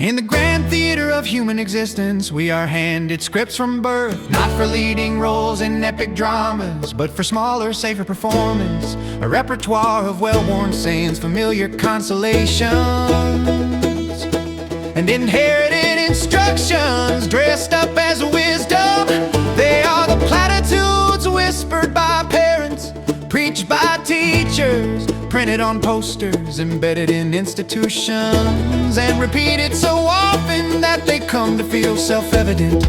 In the grand theater of human existence, we are handed scripts from birth, not for leading roles in epic dramas, but for smaller, safer performance. A repertoire of well-worn sayings, familiar consolations, and inherited instructions dressed up as wisdom. They are the platitudes whispered by parents, preached by teachers, printed on posters, embedded in institutions, and repeated so often that they come to feel self-evident.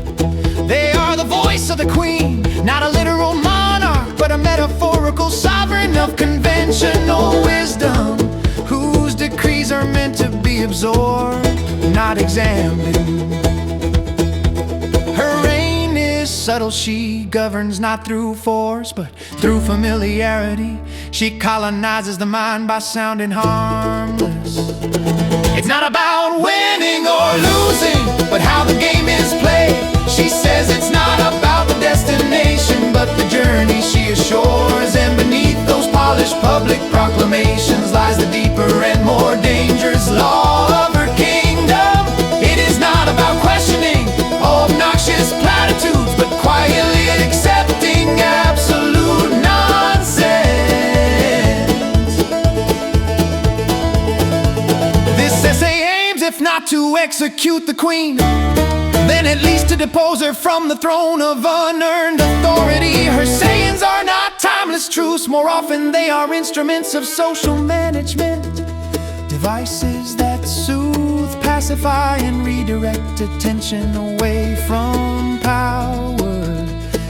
They are the voice of the queen, not a literal monarch, but a metaphorical sovereign of conventional wisdom, whose decrees are meant to be absorbed, not examined. Her reign is subtle, she governs not through force, but through familiarity. She colonizes the mind by sounding harmless. It's not about winning or losing, but how the game is played. She says it's not about the destination, but the journey she assures. And beneath those polished public proclamations lies the deeper and more dangerous law of her kingdom. It is not about questioning obnoxious platitudes, but quietly accepting absolute nonsense. This essay aims, if not to execute the queen, then at least to depose her from the throne of unearned authority. Her sayings are not timeless truths, more often they are instruments of social management, devices that soothe, pacify, and redirect attention away from power,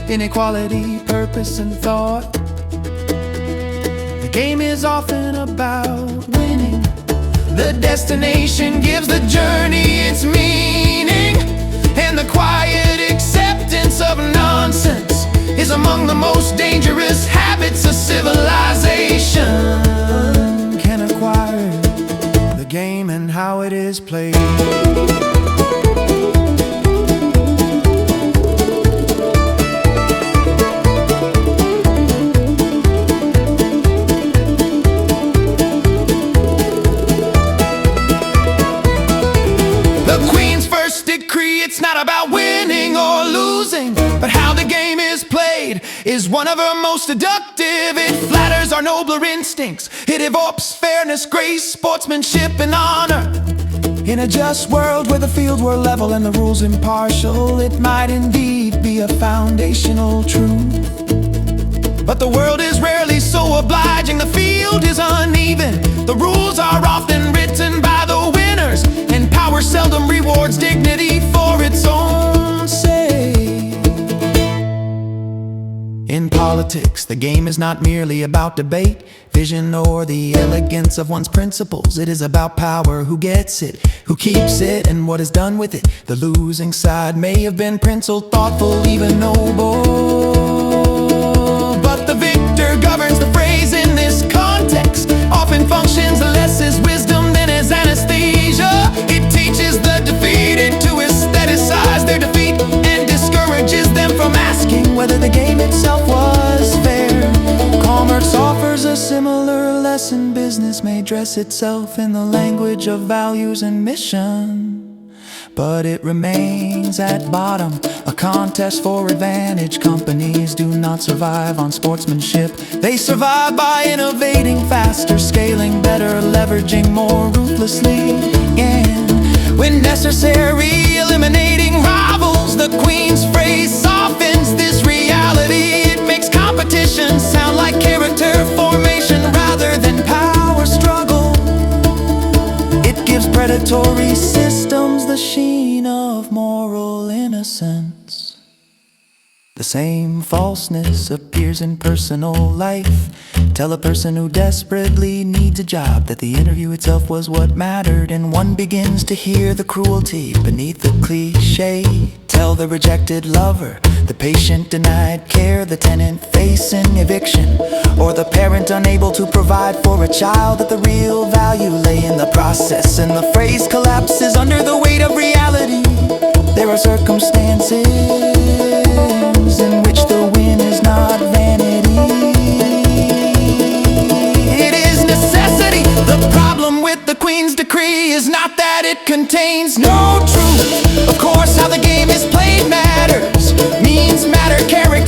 inequality, purpose, and thought. The game is often about winning. The destination gives the journey its meaning, and the quiet acceptance of nonsense is among the most dangerous habits a civilization can acquire. The game and how it is played. It's not about winning or losing, but how the game is played is one of her most seductive. It flatters our nobler instincts. It evokes fairness, grace, sportsmanship, and honor. In a just world where the fields were level and the rules impartial, it might indeed be a foundational truth. But the world is rarely so obliging. The field is uneven. The rules are often written by the winners, and power seldom rewards dignity for its own sake. In politics, the game is not merely about debate, vision, or the elegance of one's principles. It is about power, who gets it, who keeps it, and what is done with it. The losing side may have been principled, thoughtful, even noble, but the victor governs. The phrase in this context often functions less as wisdom than as anesthesia. It teaches the defeated to aestheticize their defeat and discourages them from asking whether the game itself was fair. Commerce offers a similar lesson. Business may dress itself in the language of values and mission, but it remains at bottom a contest for advantage. Companies do not survive on sportsmanship. They survive by innovating faster, scaling better, leveraging more ruthlessly, and when necessary, eliminating rivals. The Queen's phrase softens this reality. It makes competition sound like character formation rather than power struggle. It gives predatory systems the sheen of moral innocence. The same falseness appears in personal life. Tell a person who desperately needs a job that the interview itself was what mattered, and one begins to hear the cruelty beneath the cliche. Tell the rejected lover, the patient denied care, the tenant facing eviction, or the parent unable to provide for a child, that the real value lay in the process, and the phrase collapses under the weight of reality. There are circumstances in which the win is not vanity. It is necessity. The problem with the Queen's decree is not that it contains no truth. Of course, how the game is played matters. Means matter, character